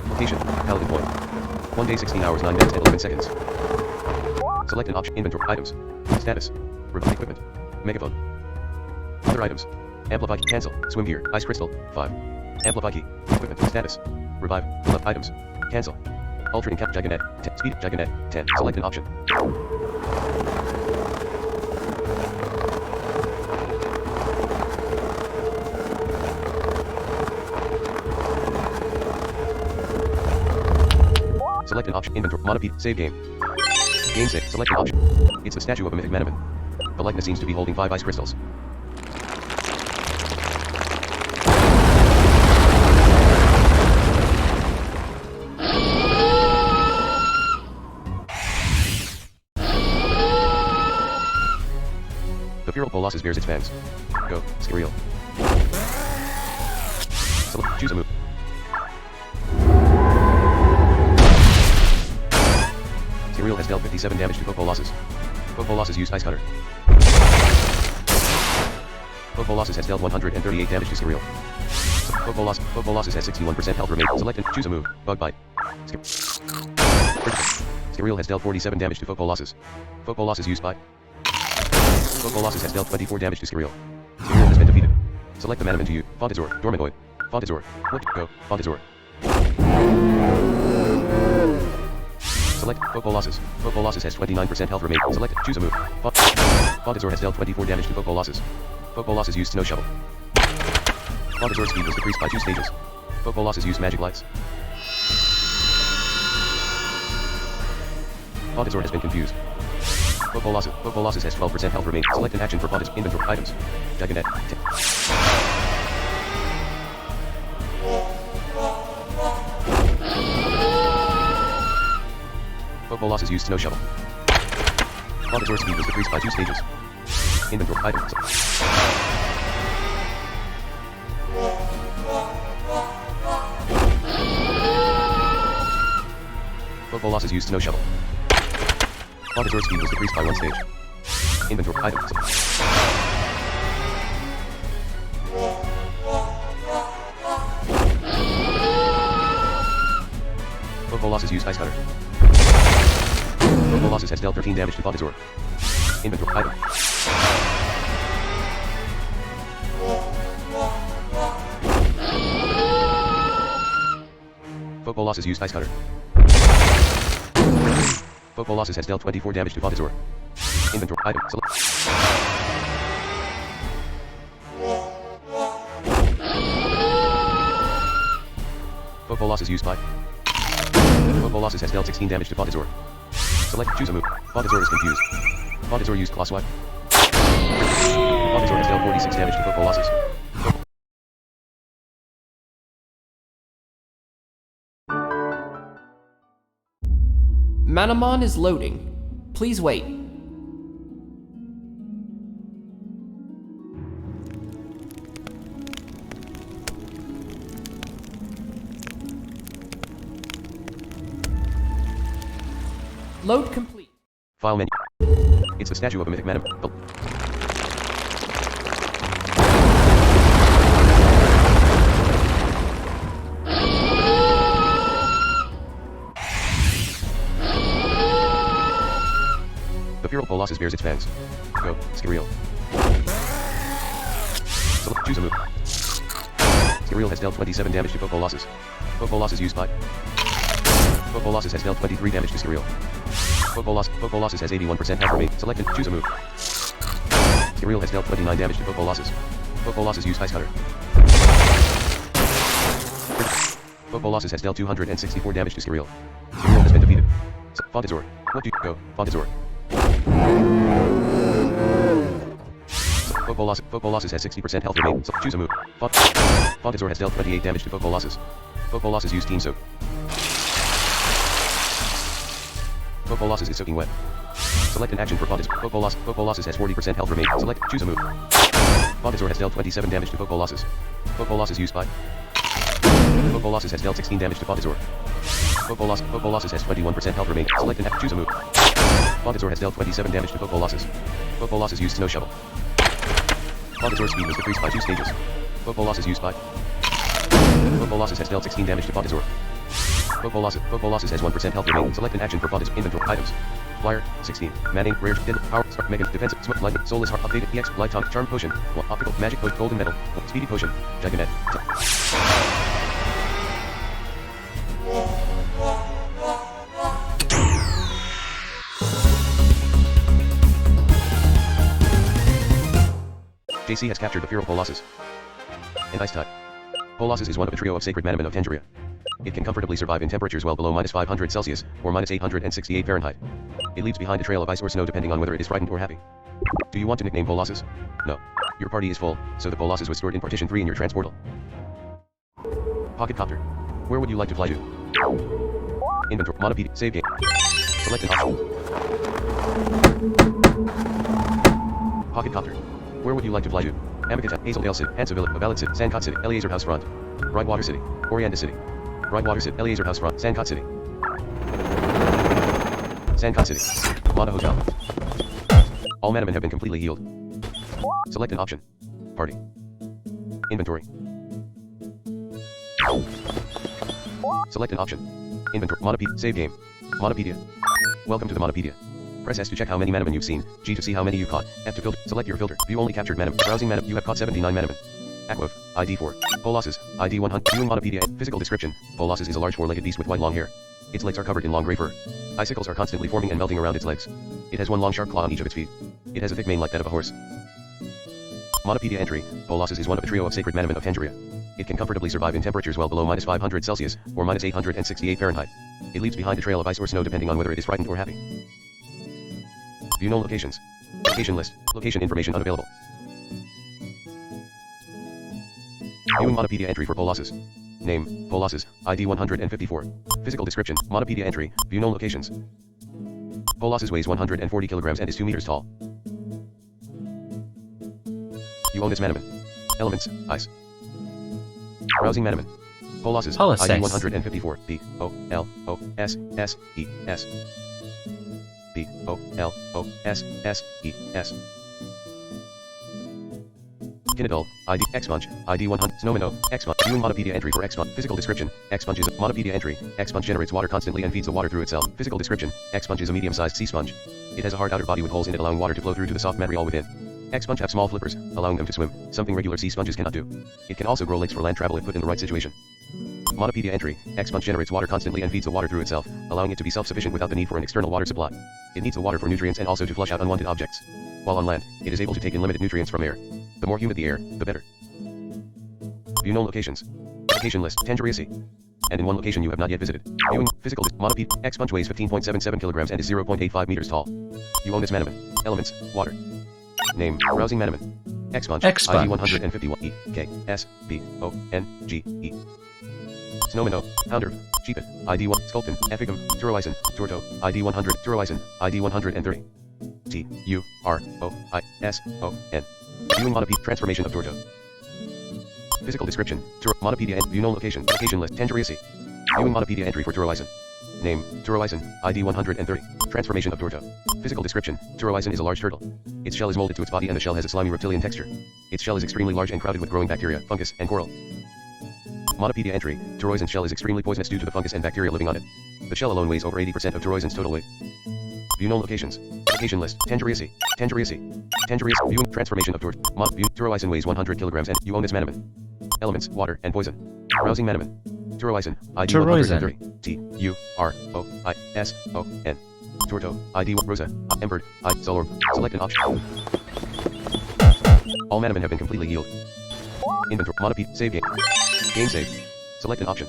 Location, Paladin Point. 1 day 16 hours 9 minutes and 11 seconds. Select an option, inventory, items. Status. Revive equipment. Megaphone. Other items. Amplify key, cancel, swim gear, ice crystal, 5. Amplify key, equipment, status. Revive, love items. Cancel. Ultra Incap Giganet, 10, speed, Giganet, 10, select an option. Select an option, inventory, Monopede, save game. Game save, select an option. It's the statue of a mythic Manamon. The likeness seems to be holding 5 ice crystals. The feral Polosses bears its fangs. Go, Skiriel. Select, choose a move. Skiriel has dealt 57 damage to Polosses. Polosses used Ice Cutter. Polosses has dealt 138 damage to Skiriel. Polosses has 61% health remaining. Select and choose a move. Bug Bite. Skiriel has dealt 47 damage to Polosses. Polosses used Bite. Polosses has dealt 24 damage to Skiriel. Skiriel has been defeated. Select the Manamon to you. Fontazor, Dormanoid. Fontazor. What? Go. Fontazor. Select Polosses. Polosses has 29% health remaining. Select. Choose a move. Fontazor has dealt 24 damage to Polosses. Polosses used Snow Shovel. Fontazor's speed was decreased by 2 stages. Polosses used Magic Lights. Fontazor has been confused. Polosses has 12% health remaining. Select an action for Fontazor. Inventory items. Giganet. Polosses used Snow Shovel. Fontazor's speed was decreased by 2 stages. Inventory items. Polosses used Snow Shovel. Fontazor's speed was decreased by 1 stage. Inventory items. Polosses used Ice Cutter. Polosses has dealt 13 damage to Fontazor. Inventory item. Polosses used Ice Cutter. Polosses has dealt 24 damage to Fontazor. Inventory item. Polosses used Bite. Polosses has dealt 16 damage to Fontazor. Select, choose a move. Fontazor is confused. Fontazor used Claw Swipe. Fontazor has dealt 46 damage to Polosses. Manamon is loading. Please wait. Load complete. File menu. It's the statue of a mythic Manamon. The feral Polosses bears its fangs. Go, Skiriel. Select, choose a move. Skiriel has dealt 27 damage to Polosses. Polosses used Bite. Polosses has dealt 23 damage to Skiriel. Polosses has 81% health remaining. Select and choose a move. Skiriel has dealt 29 damage to Polosses. Polosses used Ice Cutter. Polosses has dealt 264 damage to Skiriel. Skiriel has been defeated. Fontazor. What do you go? Fontazor. Polosses has 60% health remaining. So choose a move. Fontazor has dealt 28 damage to Polosses. Polosses used Team Soak. Polosses is soaking wet. Select an action for Polosses. Polosses has 40% health remaining. Select, choose a move. Fontazor has dealt 27 damage to Polosses. Polosses used Bite. Polosses has dealt 16 damage to Fontazor. Polosses has 21% health remaining. Select an action, choose a move. Fontazor has dealt 27 damage to Polosses. Polosses used Snow Shovel. Fontazor's speed was decreased by 2 stages. Polosses used Bite. Polosses has dealt 16 damage to Polosses. Polosses has 1% health remaining. Select an action for Polosses. Inventory items. Flyer, 16. Manning, rare, diddle, power, star, mega, defensive, smoke, lightning, soulless heart, updated, EX, lifetime, charm potion, optical, magic potion, golden metal, speedy potion, giganet. JC has captured the feral Polosses. And ice type. Polosses is one of a trio of sacred Manamon of Tengeria. It can comfortably survive in temperatures well below -500 Celsius, or -868 Fahrenheit. It leaves behind a trail of ice or snow depending on whether it is frightened or happy. Do you want to nickname Polosses? No. Your party is full, so the Polosses was stored in Partition 3 in your transportal. Pocket Copter. Where would you like to fly to? Inventory. Monopedia. Save game. Select an option. Pocket Copter. Where would you like to fly to? Amicata, Hazeldale City, Hansaville, Valid City, Sandcott City, Eliezer House Front. Brightwater City, Orianda City. Brightwater City, Eliezer House Front, Sandcott City. Sandcott City. Mata Hotel. All Manamon have been completely healed. Select an option. Party. Inventory. Select an option. Inventory. Monopedia. Save game. Monopedia. Welcome to the Monopedia. Press S to check how many Manamon you've seen, G to see how many you caught, F to filter. Select your filter. View only captured Manamon. Browsing Manamon. You have caught 79 Manamon. Aquav, ID 4. Polosses, ID 100. Viewing Monopedia. Physical description. Polosses is a large four-legged beast with white long hair. Its legs are covered in long gray fur. Icicles are constantly forming and melting around its legs. It has one long sharp claw on each of its feet. It has a thick mane like that of a horse. Monopedia entry. Polosses is one of a trio of sacred Manamon of Tengeria. It can comfortably survive in temperatures well below -500 Celsius, or -868 Fahrenheit. It leaves behind a trail of ice or snow depending on whether it is frightened or happy. View known locations. Location list. Location information unavailable. Viewing Monopedia entry for Polosses. Name, Polosses, ID 154. Physical description, Monopedia entry, view known locations. Polosses weighs 140 kilograms and is 2 meters tall. You own this Manamon. Elements, ice. Browsing Manamon. Polosses, ID 154, Polosses. Polosses. Kinadol, ID, X-Sponge, ID 100, Snowmano, X-Sponge, viewing Monopedia entry for X-Sponge, physical description, X-Sponge is a Monopedia entry, X-Sponge generates water constantly and feeds the water through itself, physical description, X-Sponge is a medium-sized sea sponge. It has a hard outer body with holes in it allowing water to flow through to the soft material within. X-Sponge have small flippers, allowing them to swim, something regular sea sponges cannot do. It can also grow legs for land travel if put in the right situation. Monopedia entry, X-Sponge generates water constantly and feeds the water through itself, allowing it to be self-sufficient without the need for an external water supply. It needs the water for nutrients and also to flush out unwanted objects. While on land, it is able to take in limited nutrients from air. The more humid the air, the better. View known locations. Location list, Tengeria Sea. And in one location you have not yet visited. Viewing, physical, Monopedia, X-Sponge weighs 15.77 kilograms and is 0.85 meters tall. You own this Manamon. Elements, water. Name, browsing Manamon. X-Sponge, ID 151, EKSBONGE. Snowmano, Pounder, Sheepet, ID 1, Sculpton, Epicum, Turoisen, Torto, ID 100, Turoisen, ID 130. TUROISON. Viewing Monopedia, transformation of Torto. Physical description, Monopedia and view known location, location list, Tengeria Sea. Viewing Monopedia entry for Turoisen. Name, Turoisen, ID 130. Transformation of Torto. Physical description, Turoisen is a large turtle. Its shell is molded to its body and the shell has a slimy reptilian texture. Its shell is extremely large and crowded with growing bacteria, fungus, and coral. Monopedia entry, Turoisen's shell is extremely poisonous due to the fungus and bacteria living on it. The shell alone weighs over 80% of Turoisen's total weight. View known locations. Location list, Tengeria Sea. Tengeria Sea. Tengeria Sea. Viewing, transformation of Torto. Turoisen weighs 100 kilograms and you own this Manamon. Elements, water, and poison. Browsing Manamon. Turoisen, ID 130. TUROISON. Torto, ID 1, Rosa, Embered, I, Solorb. Select an option. All Manamon have been completely healed. Inventory, Monopedia, save game. Game save. Select an option.